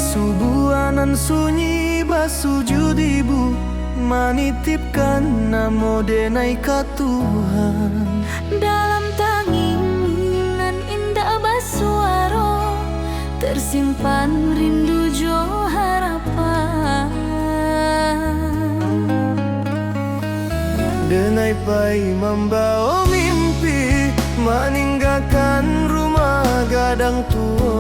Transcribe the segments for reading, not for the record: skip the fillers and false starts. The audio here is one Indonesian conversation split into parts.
Subuanan sunyi basujud ibu, manitipkan namo denai ka Tuhan. Dalam tanginan indah basuaro, tersimpan rindu jo harapan. Denai pai membawa mimpi, meninggalkan rumah gadang tua.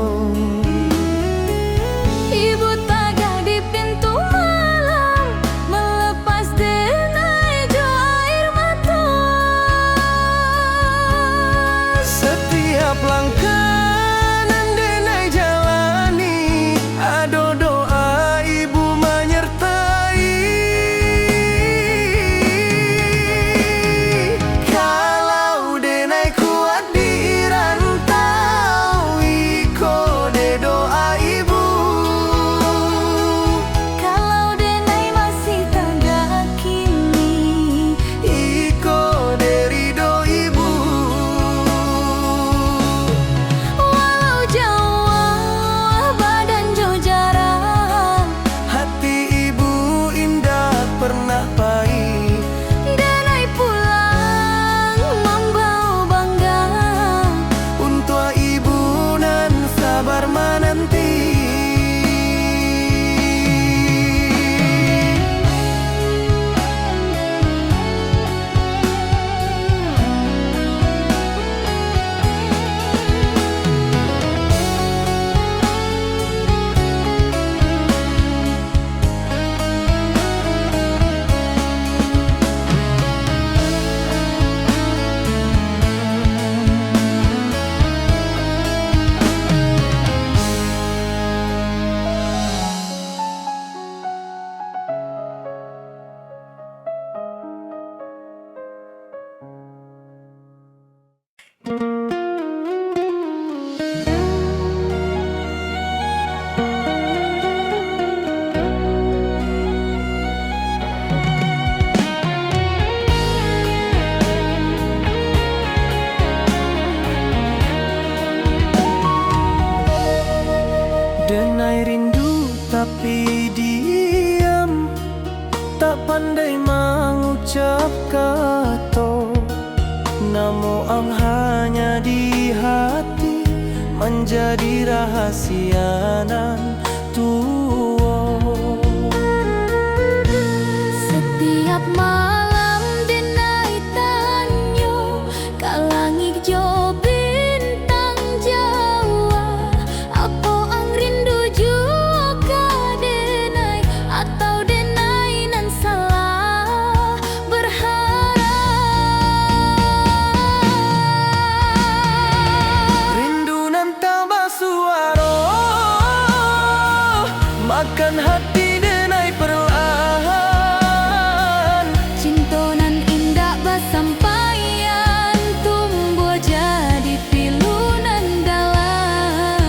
Ibu tagah di pintu malam, melepas denai jo air mata. Setiap langkah nan denai jalani, ado doa ibu menyertai. Kalau denai kuat di rantau, iko de doa ibu. Kalau denai masih tagah kini, Iko de ridho ibu. walau jauh badan jo jarang, Hati ibu indah pernah pahit. denai pulang membawa bangga. Untuk ibu nan sabar menanti. Denai rindu tapi diam, tak pandai mengucap kata. Namo ang hanya di hati, menjadi rahasia nan tua. Setiap malam denai tanyo, kalangi jo bintang Jawa. Apa ang rindu juga denai, atau denai nan salah berharap. Rindu nan tak basuaro, makan hati denai perlahan. Cintonan indah basampaian, tumbuh jadi pilunan dalam.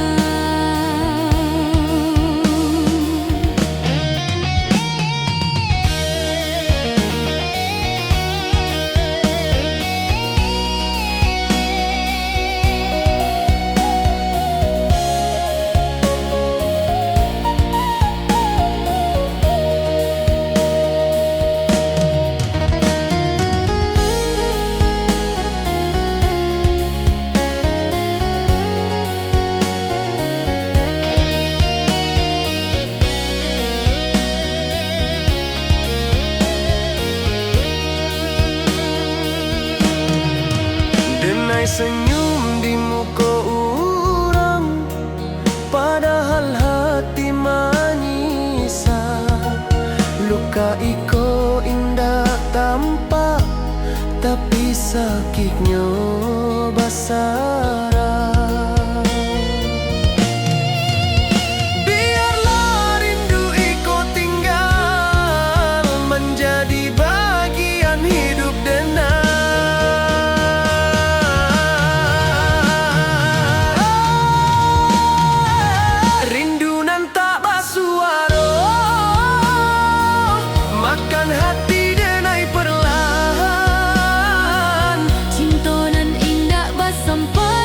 Denai senyum di muka orang, padahal hati menyisah. Luka iko indah tampak, tapi sakitnya basara. Biarlah rindu iko tinggal, menjadi bagian hidup denai. Rindu nan tak basuaro, makan hati denai perlahan. Cintonan indah basampaian,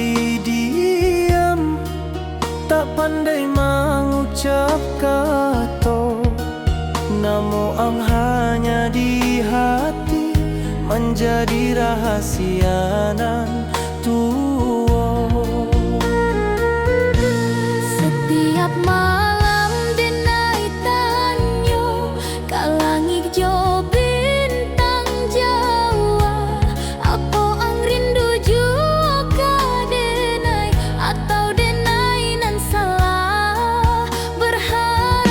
tapi diam, tak pandai mengucap kata. Namo ang hanya di hati, menjadi rahasia nan tua. Setiap malam denai tanyo kalangig jo bintang Jawa. Apa ang rindu jua ka denai, atau denai nan salah berharap.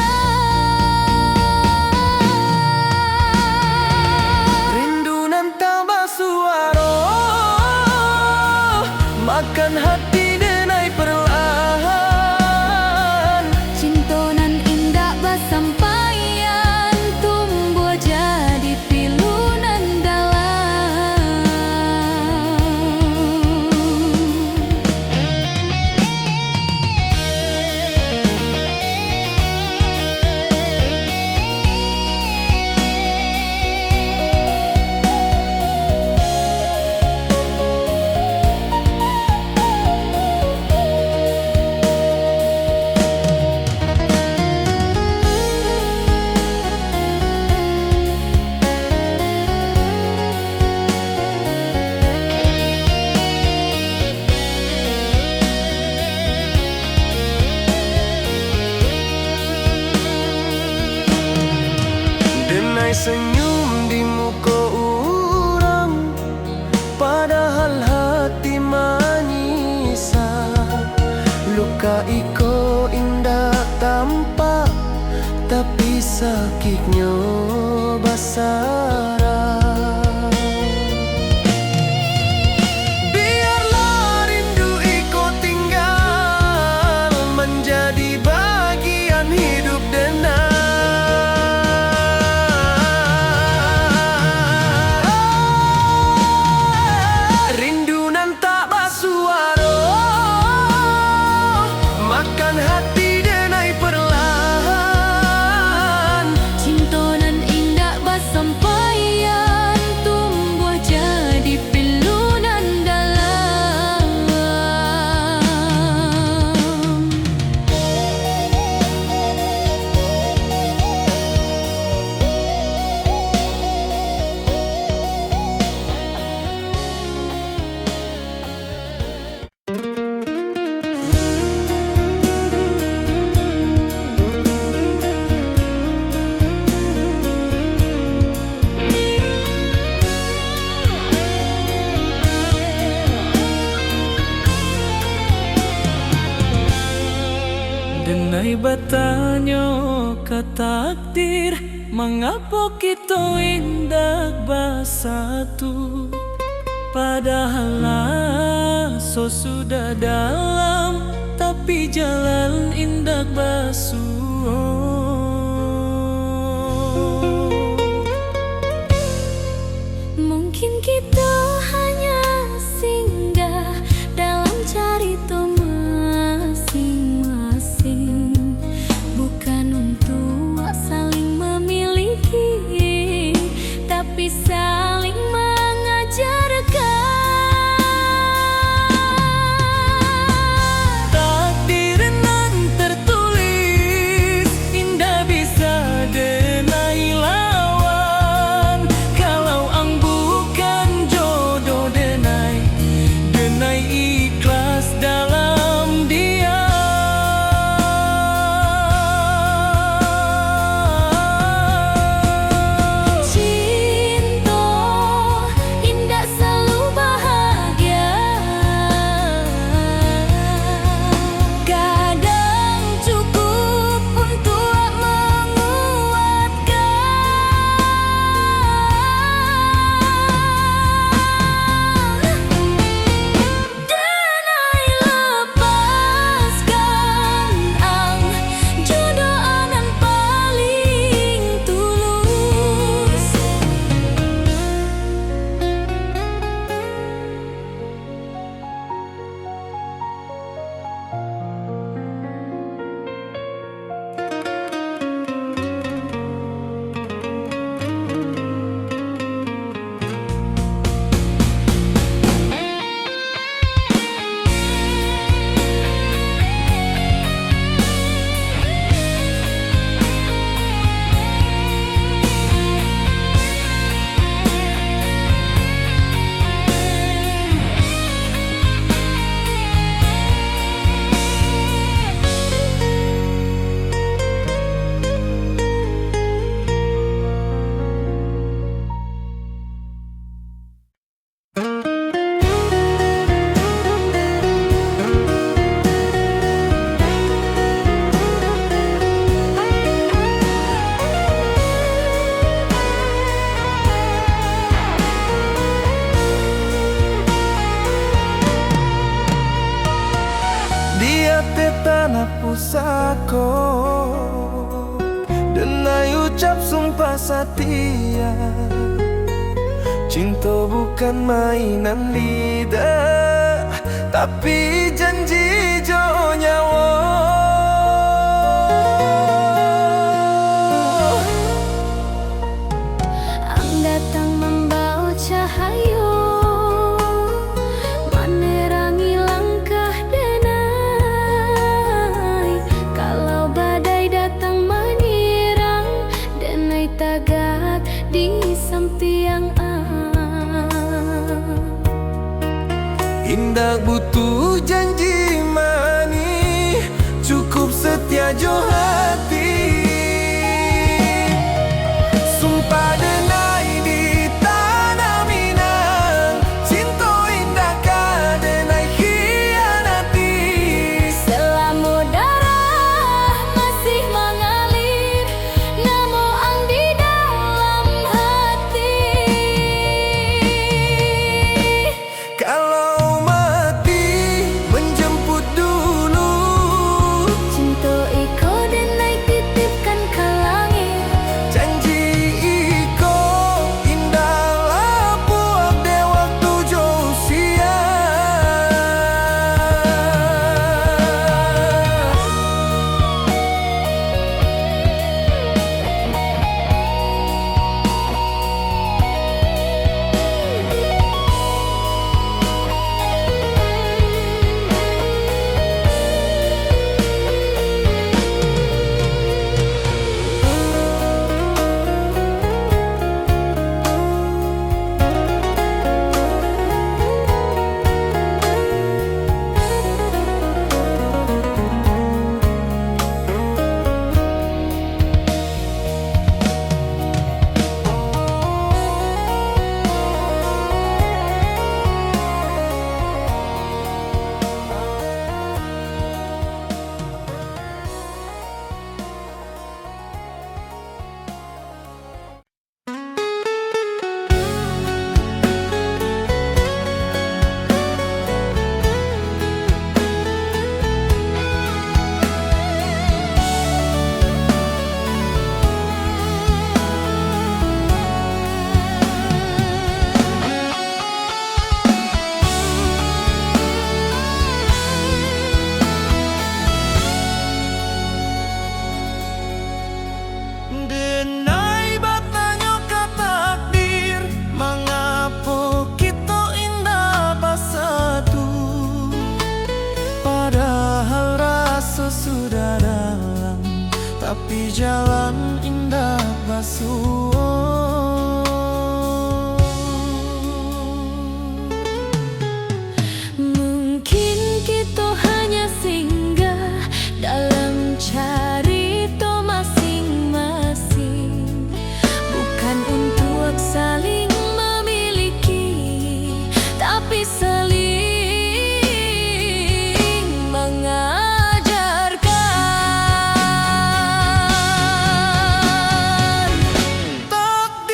Rindu nan tak bersuara, makan hati denai perlahan. Cinta nan indah bersampaian, tumbuh jadi pilu nan dalam. Denai senyum di muka orang, padahal hati menyisak. Luka iko indah tampak, tapi sakitnya basara. Biarlah rindu iko tinggal, menjadi bagian hidup denai. Rindu nan tak bersuara, makan hati denai perlahan. Cinta nan indah bersampaian, tumbuh jadi pilu nan dalam. Denai bertanya ke takdir, mengapa kita indah bersatu? Padahal so sudah dalam, tapi jalan indah basuh. Mungkin kita hanya singgah dalam cerita masing-masing, bukan untuk saling memiliki, tapi saling mengajarkan. Takdir nan tertulis usahko denai ucap sumpah setia. Cinta bukan mainan lidah, tapi janji jo nyawa. Ang datang membawa cahaya, menerangi langkah denai. Kalau badai datang menyerang, denai tagak di samping Indah butuh janji manis, cukup setia jo hati. Sumpah denai di tanah Minang, cinta indah ka denai khianati. selama darah masih mengalir, namo ang di dalam hati. Kalau mati menjemput dulu, Cinta iko denai titipkan ke langit. janji iko indah buat de waktu jo usia. Denai batanya ke takdir, mengapa kita indah bersatu, padahal rasa sudah dalam, tapi jalan indah basuh. Mungkin kita hanya singgah dalam carita masing-masing, bukan untuk saling memiliki, tapi saling mengajarkan. Takdir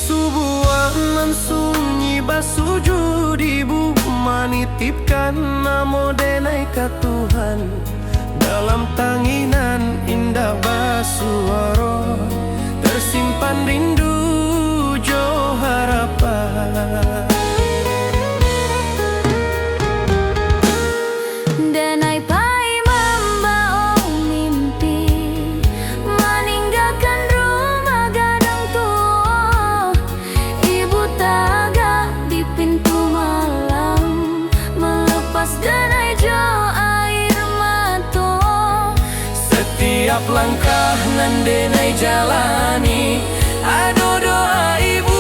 subuhan sunyi basujud ibu manitipkan namo denai ka Tuhan. Dalam tanginan indah basuaro tersimpan rindu jo harapan. Denai pai membawa mimpi meninggalkan rumah gadang tua. Ibu taga di pintu malam melepas denai jo air mata. Setiap langkah nan denai jalani ado doa ibu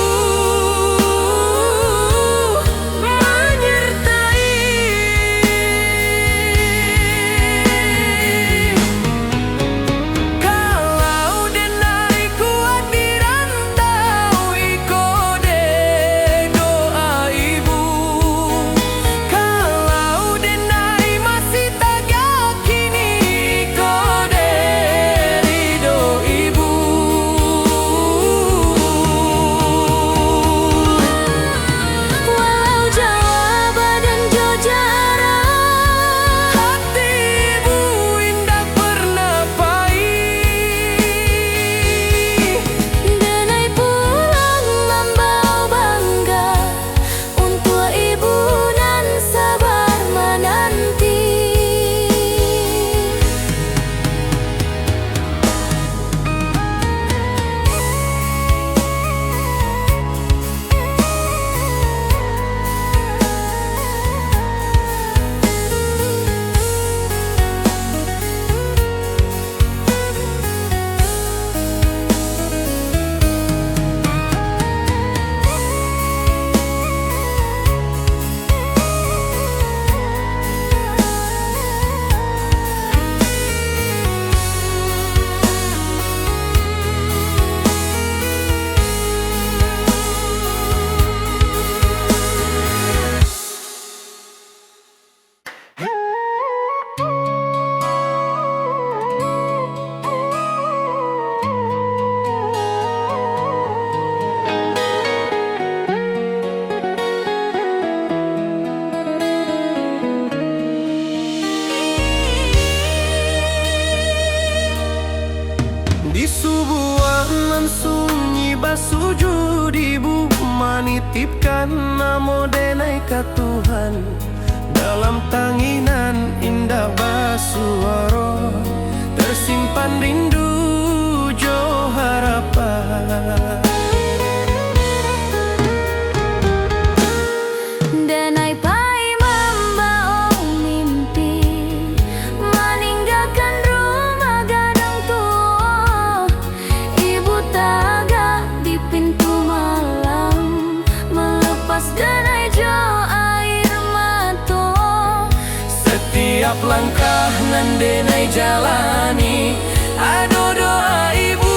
Di subuhan sunyi basujud ibu manitipkan namo denai ka Tuhan. Dalam tanginan indah basuaro tersimpan rindu jo harapan. Denai pai membawa mimpi meninggalkan rumah gadang tua. Ibu taga di pintu malam melepas denai jo air mata. Setiap langkah nan denai jalani ado doa ibu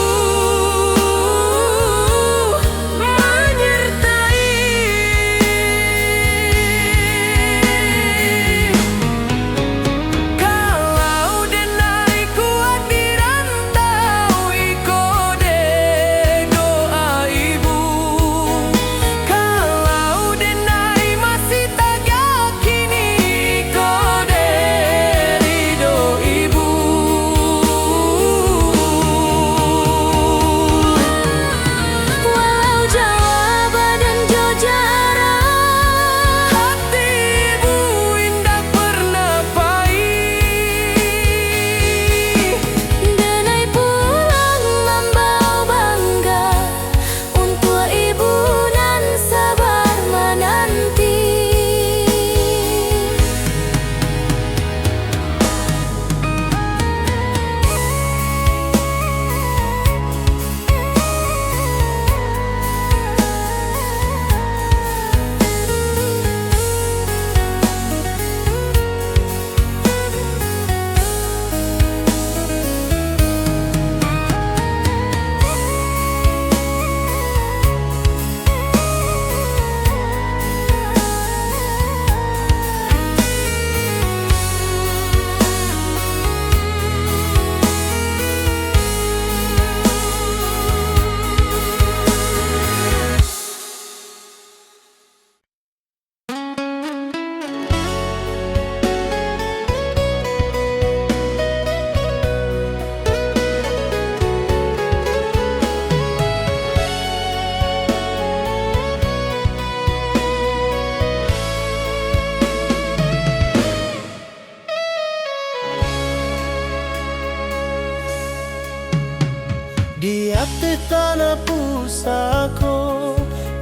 tanah pusako,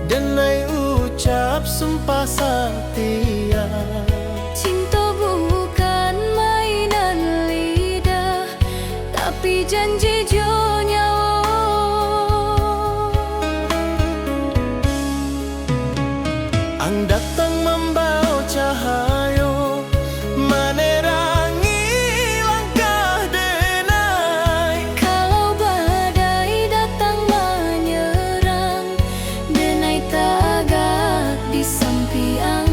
denai ucap sumpah setia. Cinta bukan mainan lidah, tapi janji jo nyawa. Ang datang membawa cahayo, menerangi langkah denai. Kalau badai datang menyerang, denai tagak di sampiang.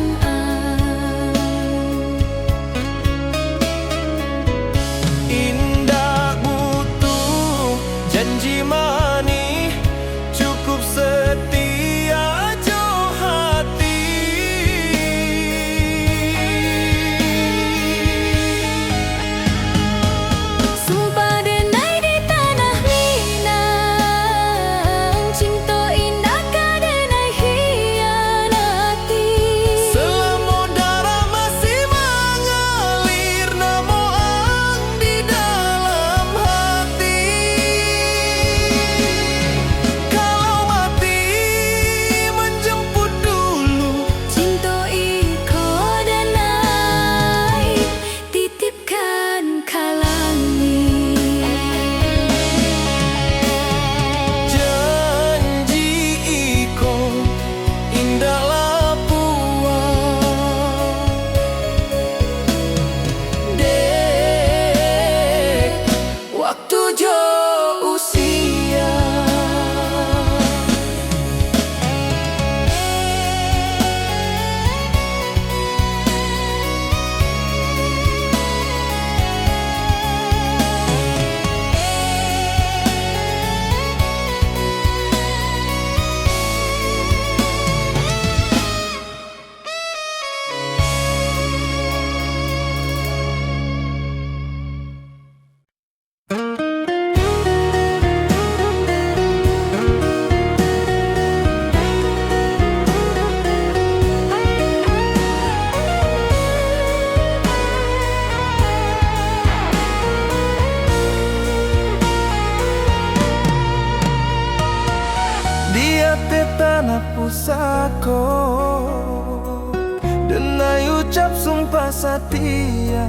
Indah butuh janji manis, cukup setia jo hati. Sumpah denai di tanah Minang, cinta indah ka denai hianati. Selama darah masih mengalir, namo ang di dalam hati. Kalau mati menjemput dulu, Cinta iko denai titipkan kalangi. janji iko indah lapuan. Dek, waktu jo usia. Dia te tanah pusako, denai ucap sumpah setia.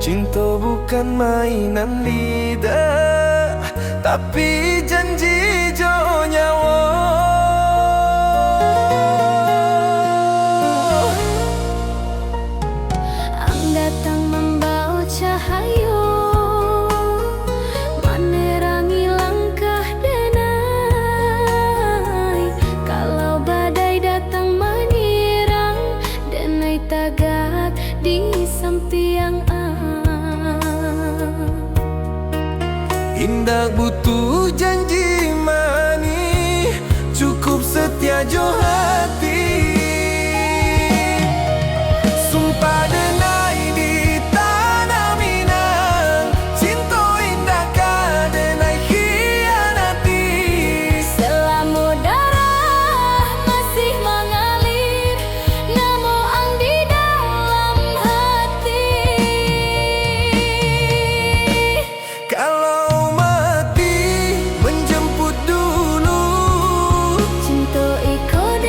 Cinta bukan mainan lidah, tapi janji jo nyawa. Ang datang membawa cahayo, menerangi langkah denai. Kalau badai datang menyerang, denai tagak di sampiang. Indah butuh janji manis, cukup setia jo hati. Sumpah denai di tanah Minang, cinta indah ka denai hianati. Selama darah masih mengalir, namo ang di dalam hati. Kalau mati menjemput dulu, Cinta iko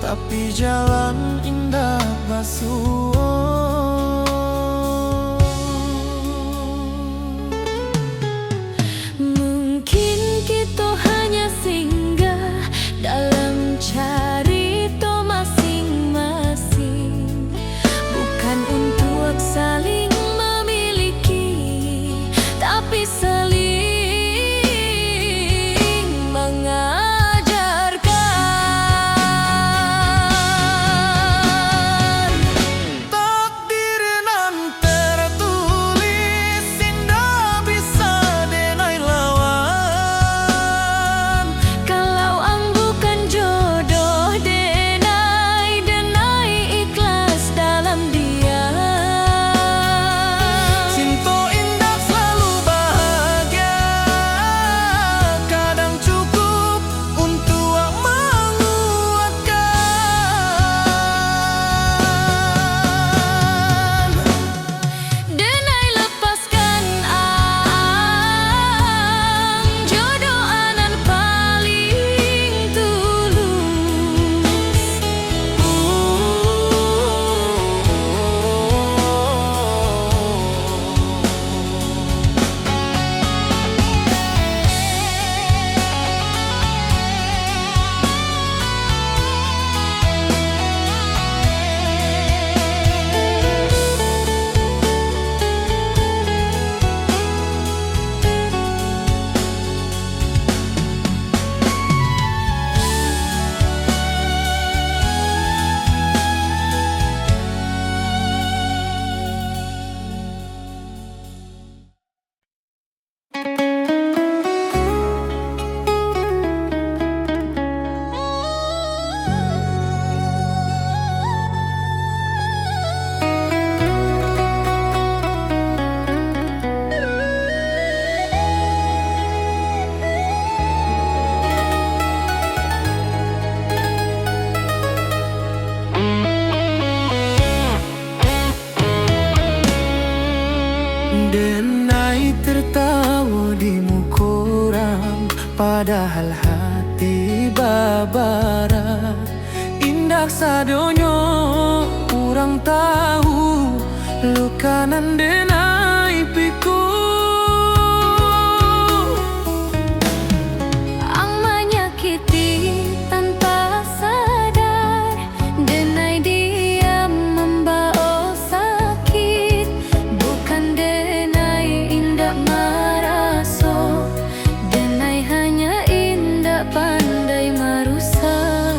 tapi jalan indah basuh. Mungkin kita hanya singgah dalam cerita masing-masing, bukan untuk saling memiliki, tapi saling mengajarkan. Takdir nan tertulis indah bisa denai lawan. Kalau ang bukan jodoh, denai ikhlas dalam dia. Cinta indah selalu bahagia, kadang cukup untuk menguatkan. Denai lepaskan ang jodoh anan paling tulus. Denai tertawa di muka orang, padahal hati babara. Indah sadonyo orang tahu, luka nan denai piku. Ang menyakiti tanpa sadar, denai diam membawa sakit, bukan denai indah maraso, denai hanya indah pandai merusak.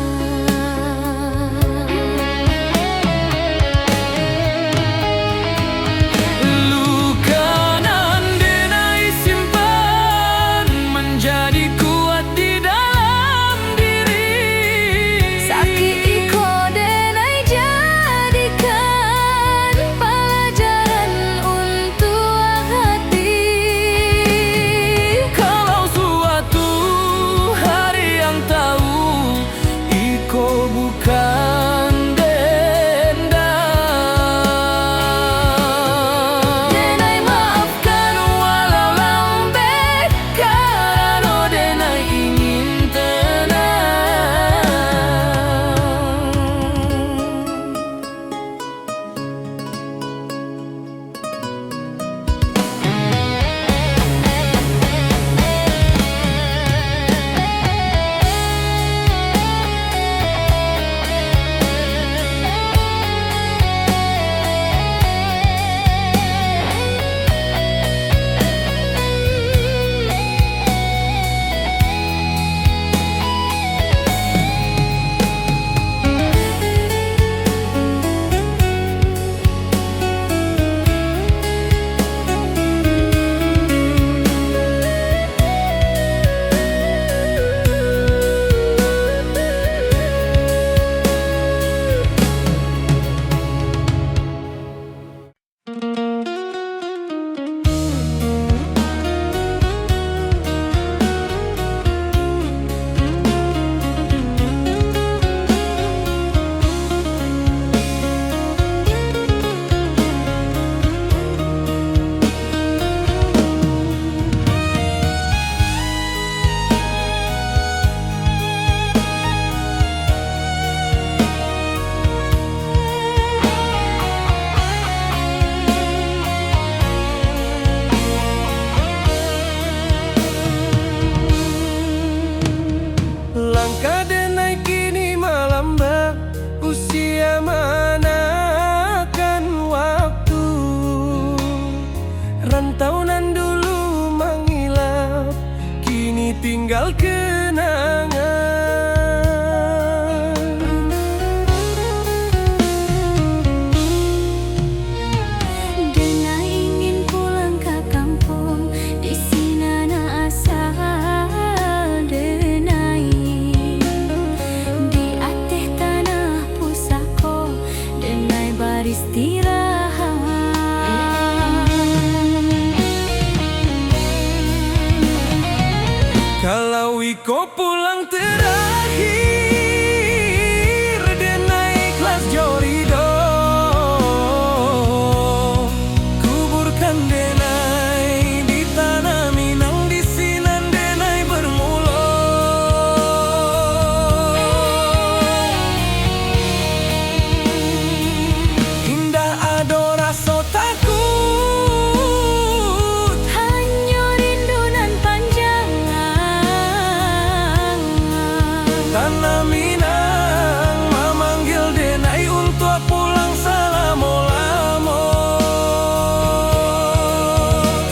Tanah Minang memanggil denai untuk pulang salamo-lamo.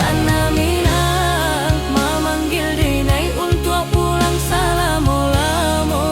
Tanah Minang memanggil denai untuk pulang salamo-lamo.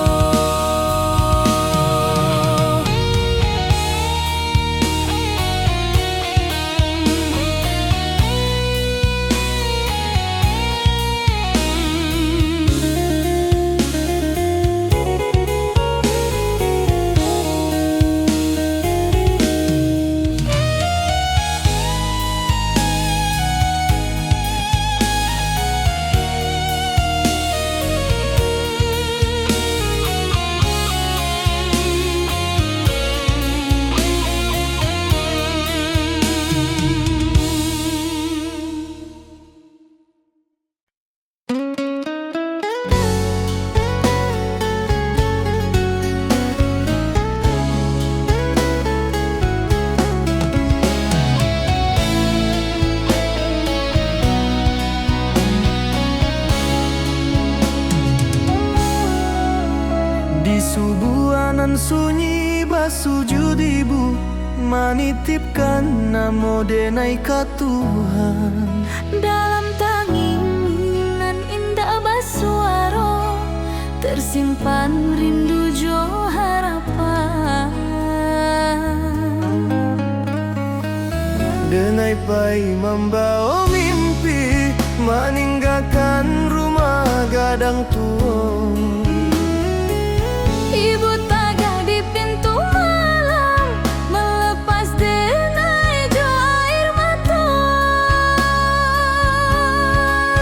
Di subuanan sunyi basujud ibu, manitipkan namo denai ka Tuhan. Dalam tanginan indah basuaro, tersimpan rindu jo harapan. Denai pai membawa mimpi, meninggalkan rumah gadang tua. Ibu tagah di pintu malam, melepas denai jo air mata.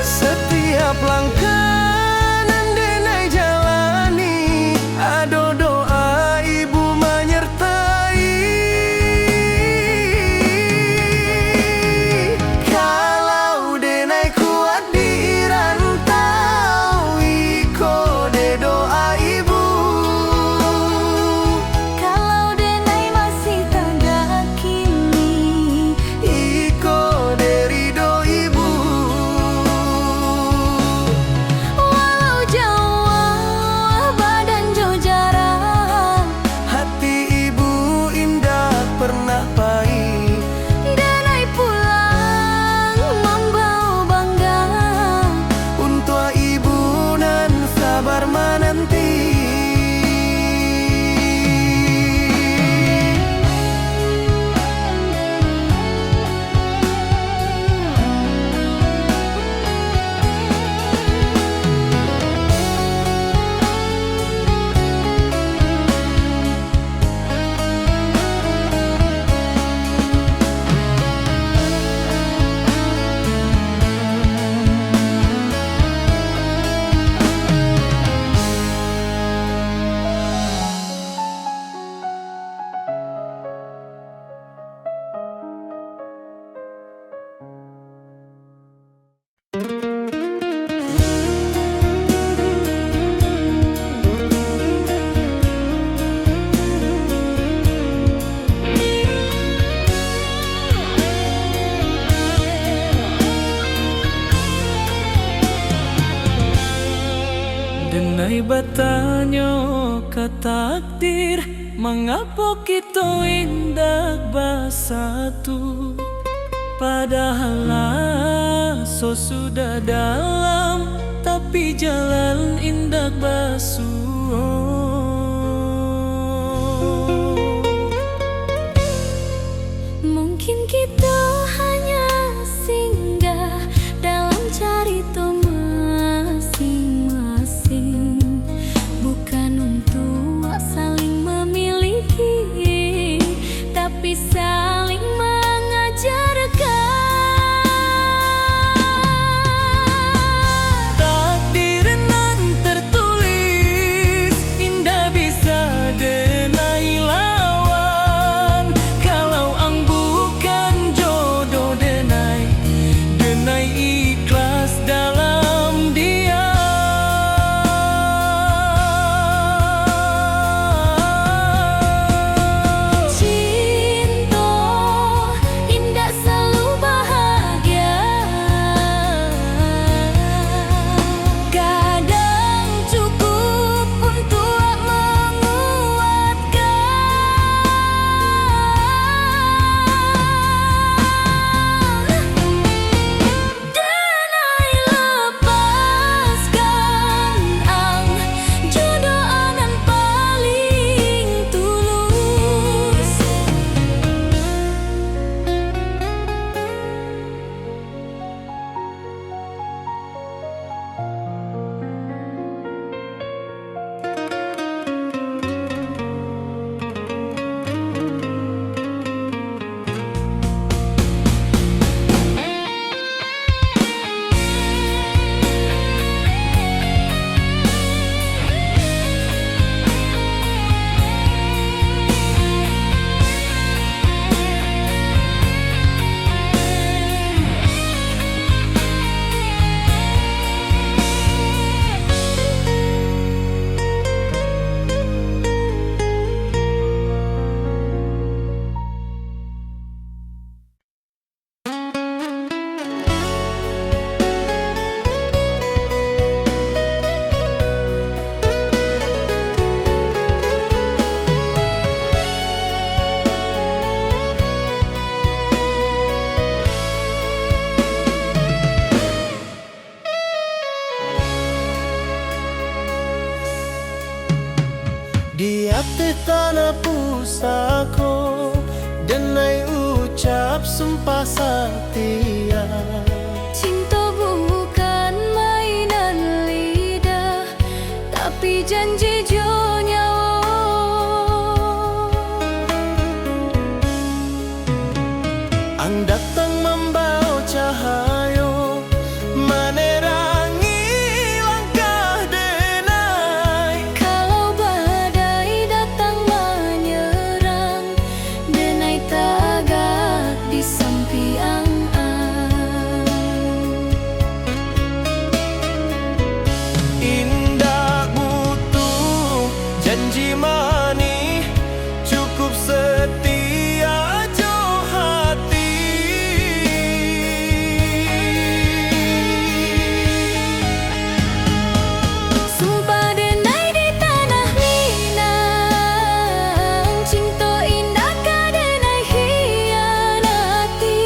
Setiap langkah nan denai jalani, ado doa ibu menyertai. Kalau denai kuat di rantau, iko de doa ibu. Kalau denai masih tagah kini, Iko de ridho ibu. walau jauh badan jo jarang, Hati ibu indah pernah pahit. denai pulang membawa bangga. Untuk ibu nan sabar menanti. Denai batanyo ke takdir, mengapa kita indah bersatu? Padahal so sudah dalam, tapi jalan indah basuh. Mungkin kita hanya singgah dalam cerita masing-masing, bukan untuk saling memiliki, tapi saling mengajarkan. Takdir nan tertulis, indah bisa denai lawan. Kalau ang bukan jodoh denai, denai ikhlas dalam diam. Di hati tanah pusako denai ucap sumpah setia. Cinta bukan mainan lidah, tapi janji jo nyawa. Ang datang membawa cahayo menerangi langkah denai. Kalau badai datang menyerang, denai tagak di samping Indah butuh janji manis, cukup setia jo hati. Sumpah denai di tanah Minang, cinta indah ka denai hianati.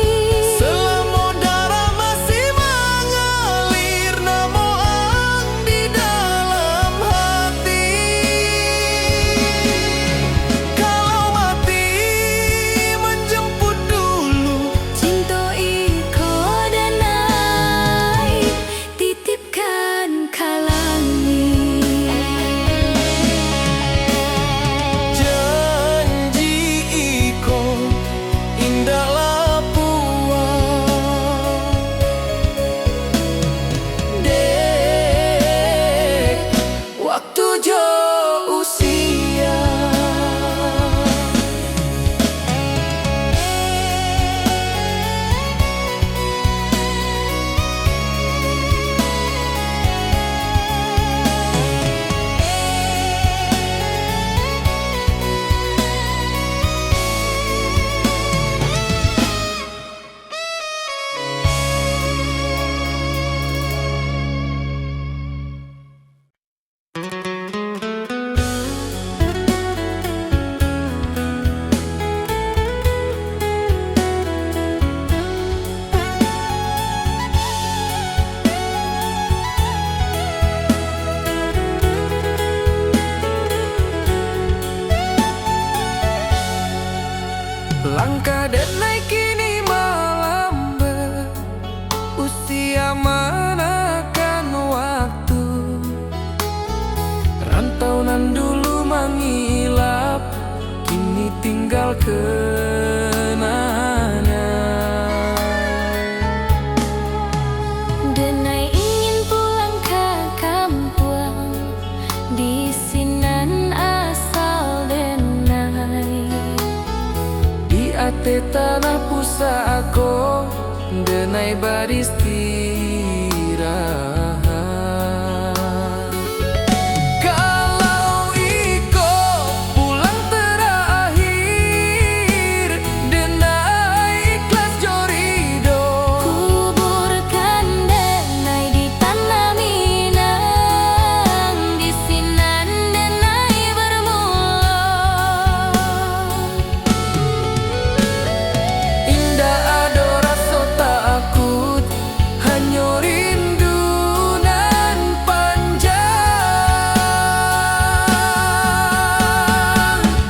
Selama darah masih mengalir, namo ang di dalam hati. Kalau mati menjemput dulu, Cinta iko denai titipkan kalangi. janji iko indah lapuan. Dek, waktu jo usia. Langkah denai kini melambat, usia menekan waktu. Rantauan dulu mengilap, kini tinggal kenangan. Denai ingin pulang ke kampung, di sinan asal denai. Di ate tanah pusako denai beristirahat. Kalau iko pulang terakhir, denai ikhlas jorido. Kuburkan denai di tanah Minang, di sinan denai bermula. Indah ado rasa takut, hanya rindu nan panjang.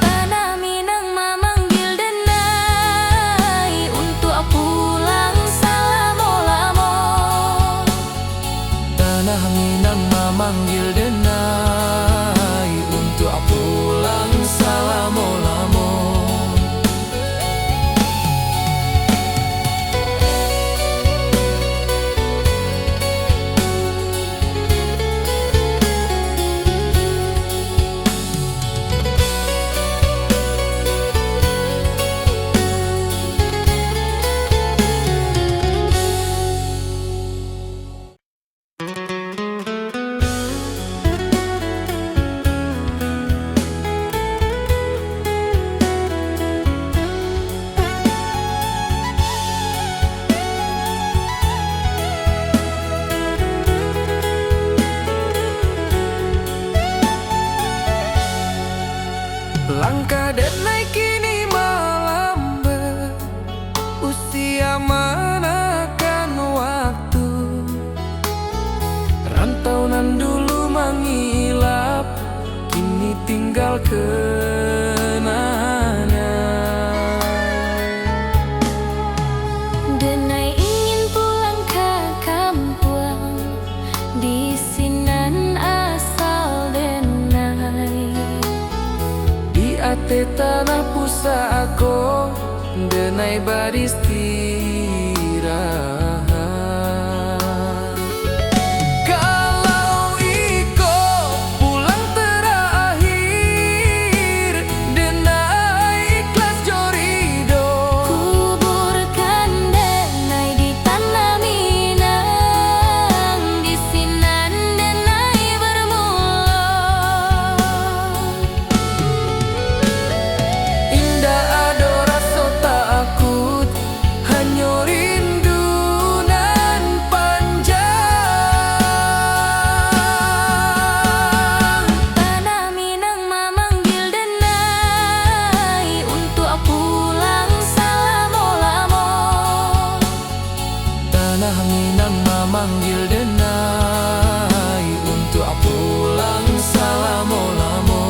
Tanah Minang memanggil denai untuk pulang salamo-lamo. Tanah Minang memanggil denai untuk pulang salamo-lamo. Langkah denai kini melambat, usia menekan waktu. Rantauan dulu mengilap, kini tinggal membawa kenangan. Denai ingin pulang ke kampung, di sinan asal Denai. Di ate tanah pusako, Denai beristirahat. Kalau iko pulang terakhir, Denai ikhlas jorido. Kuburkan Denai di tanah Minang, di sinan Denai bermula. Indah ado rasa takut, hanya rindu nan panjang. Tanah Minang memanggil Denai untuk pulang selama-lama. Tanah Minang memanggil Denai untuk pulang selama-lama.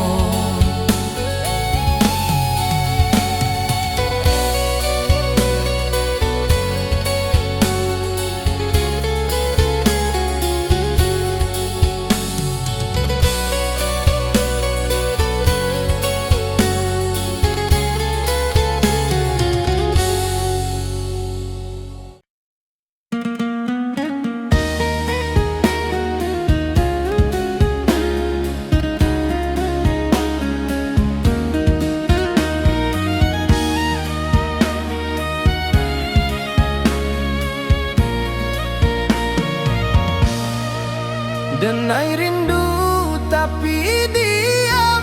Denai rindu tapi diam,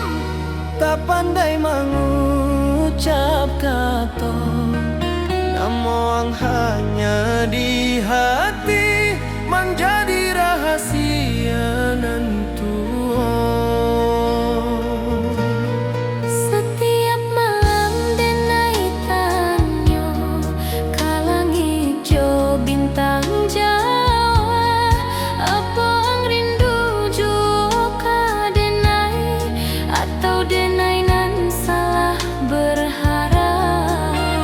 tak pandai mengucap kata. Namun hanya di hati, menjadi rahasia nantu. Setiap malam Denai tanya, kalang hijau bintang Jawa, apa ang rindu juga Denai, atau Denai nan salah berharap.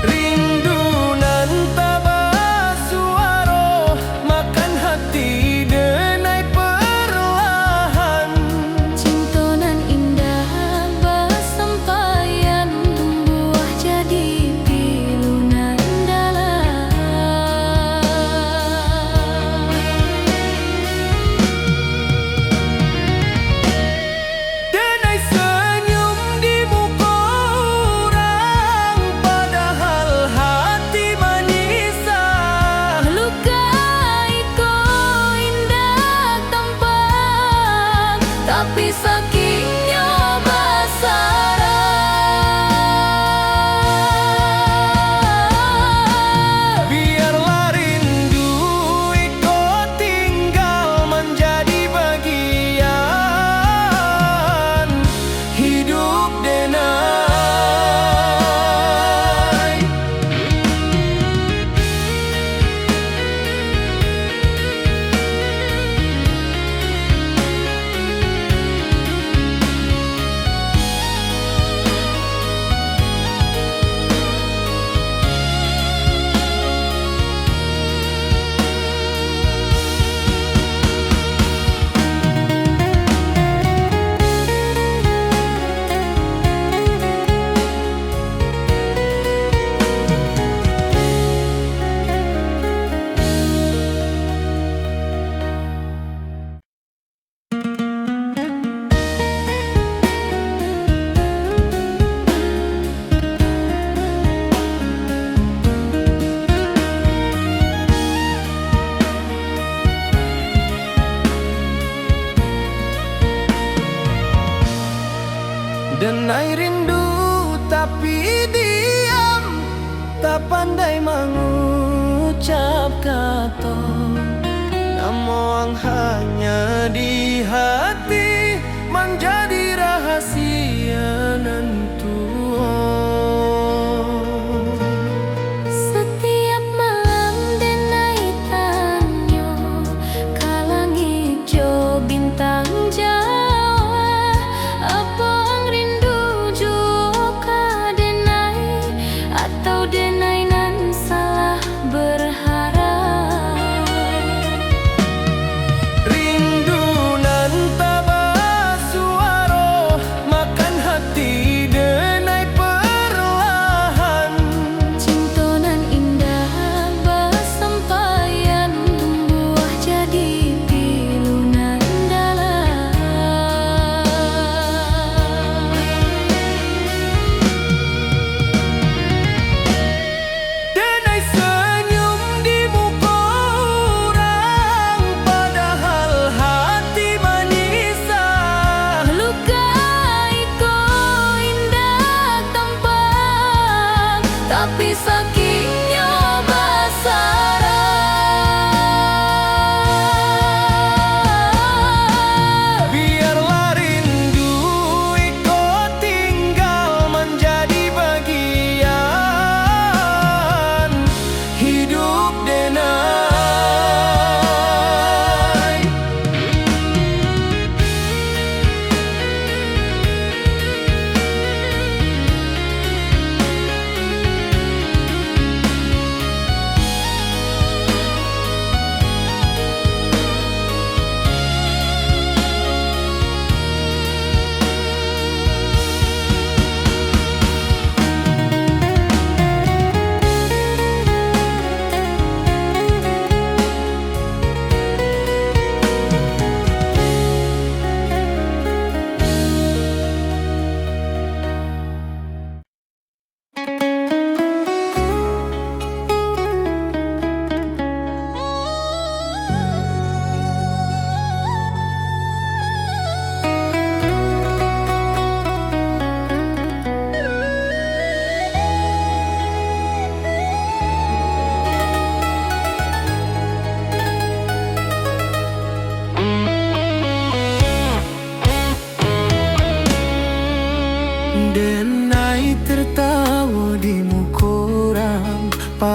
Rindu nan tabah suara, makan hati Denai perlahan. Cinta nan indah bersampaian, tumbuh jadi pilu nan dalam. Denai senyum di muka orang, padahal hati menyisah. Melukai ko indah tampak, tapi sakitnya basarah. Biarlah rindu iko tinggal menjadi bagian hidup Denai. Denai rindu tapi diam, tak pandai mengucap kata. Namun hanya di hati, menjadi rahasia nantu. Setiap malam Denai tanya, kalang hijau bintang Jawa,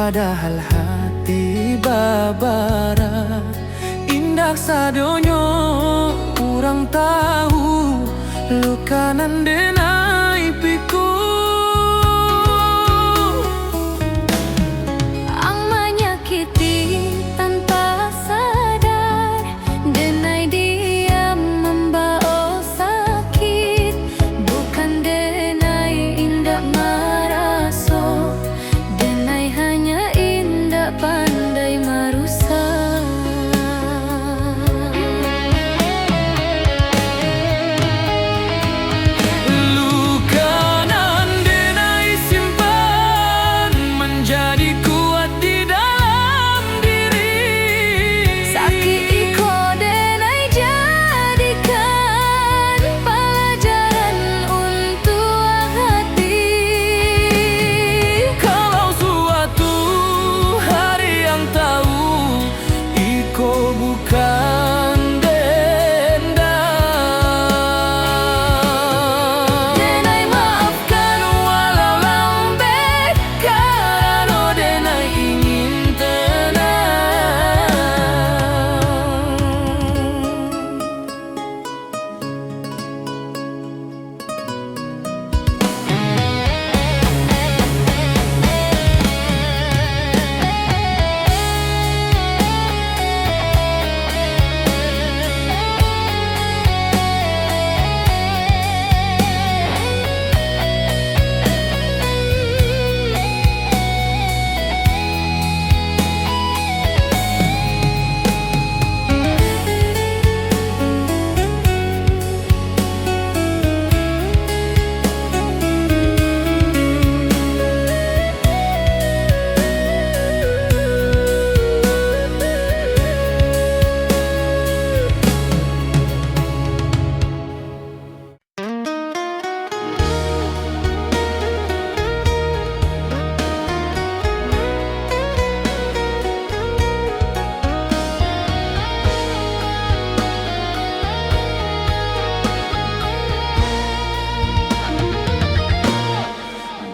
Padahal hati babara indah sadonyo urang tahu lukanan denai piku. Ang menyakiti tanpa sadar, denai diam membawa sakit, bukan denai indah maraso, denai hanya indah pandai marusak. Lukanan denai simpan menjadi kuat di dalam diri. Sakit iko denai jadikan pelajaran untuk hati. Kalau suatu hari yang tahu iko bukan dendam. Denai maafkan Walau lambat karena denai ingin tenang.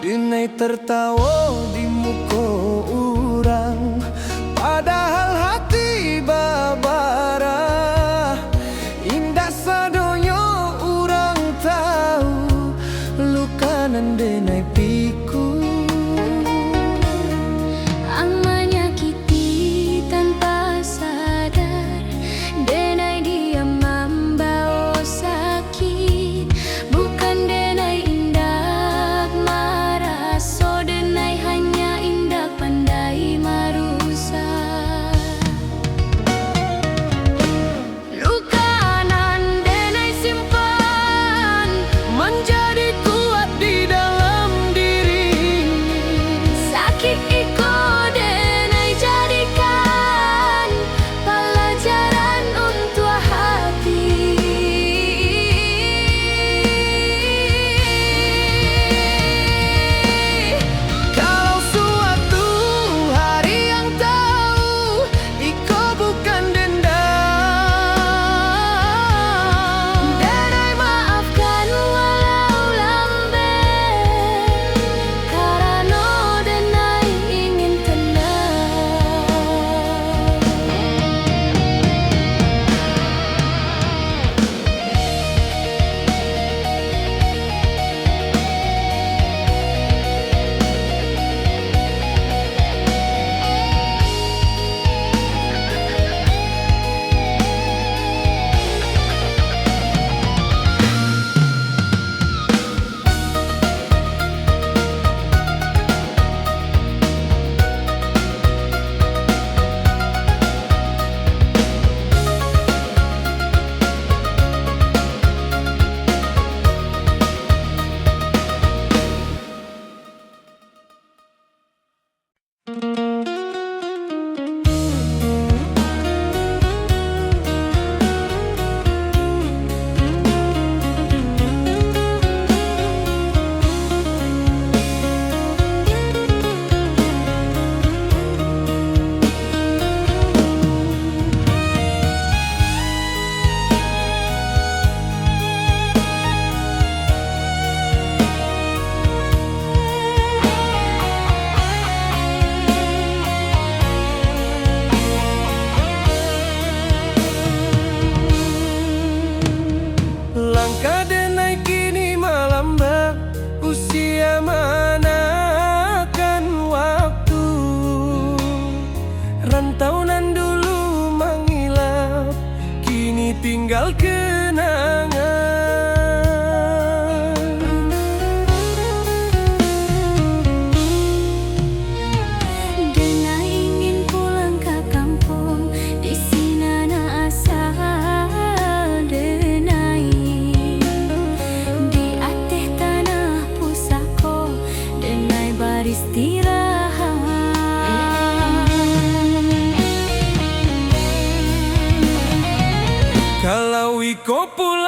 Denai tertawa di muka urang, padahal hati babara indah sadonyo urang tahu lukanan denai piku. ang menyakiti tanpa sadar, denai diam membawa sakit, bukan denai indah maraso, denai hanya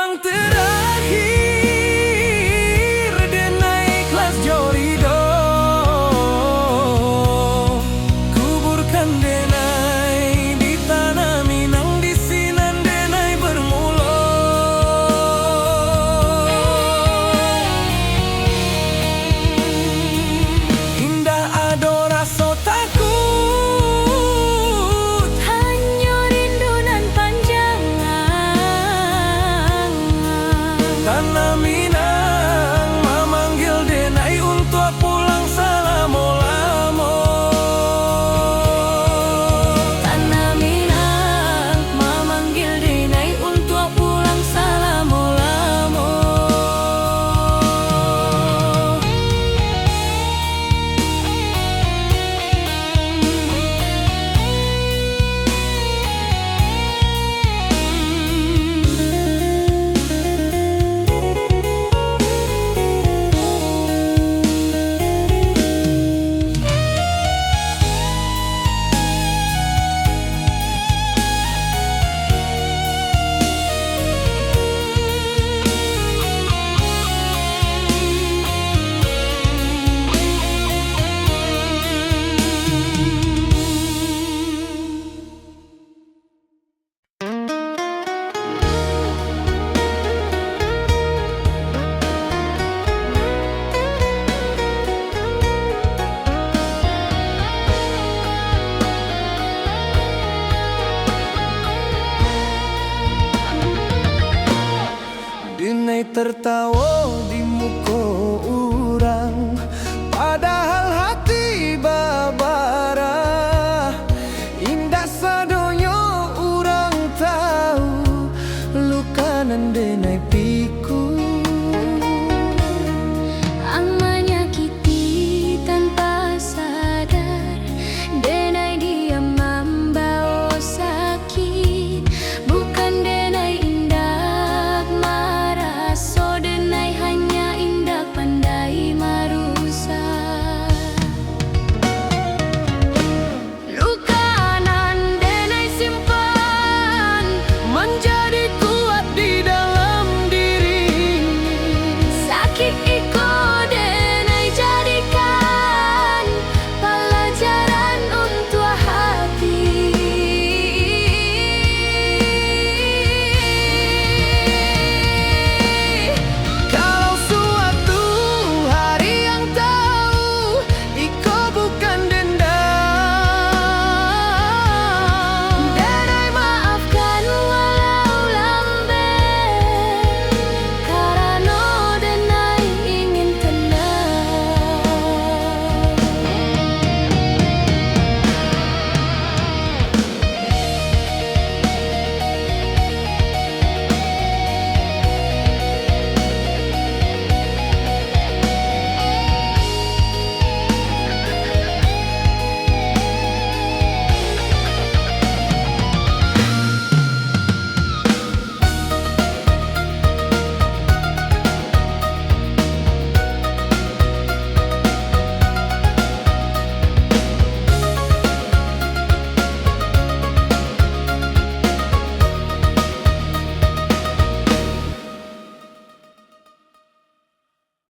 pulang terakhir denai kelas jolido. Kuburkan denai di tanah Minang, di sinan denai bermula. Indah ado rasa takut, hanya rindu nan panjang. tanah Minang memanggil denai untuk pulang selama-lama. Tanah Minang memanggil denai untuk pulang selama-lama. Denai tertawa di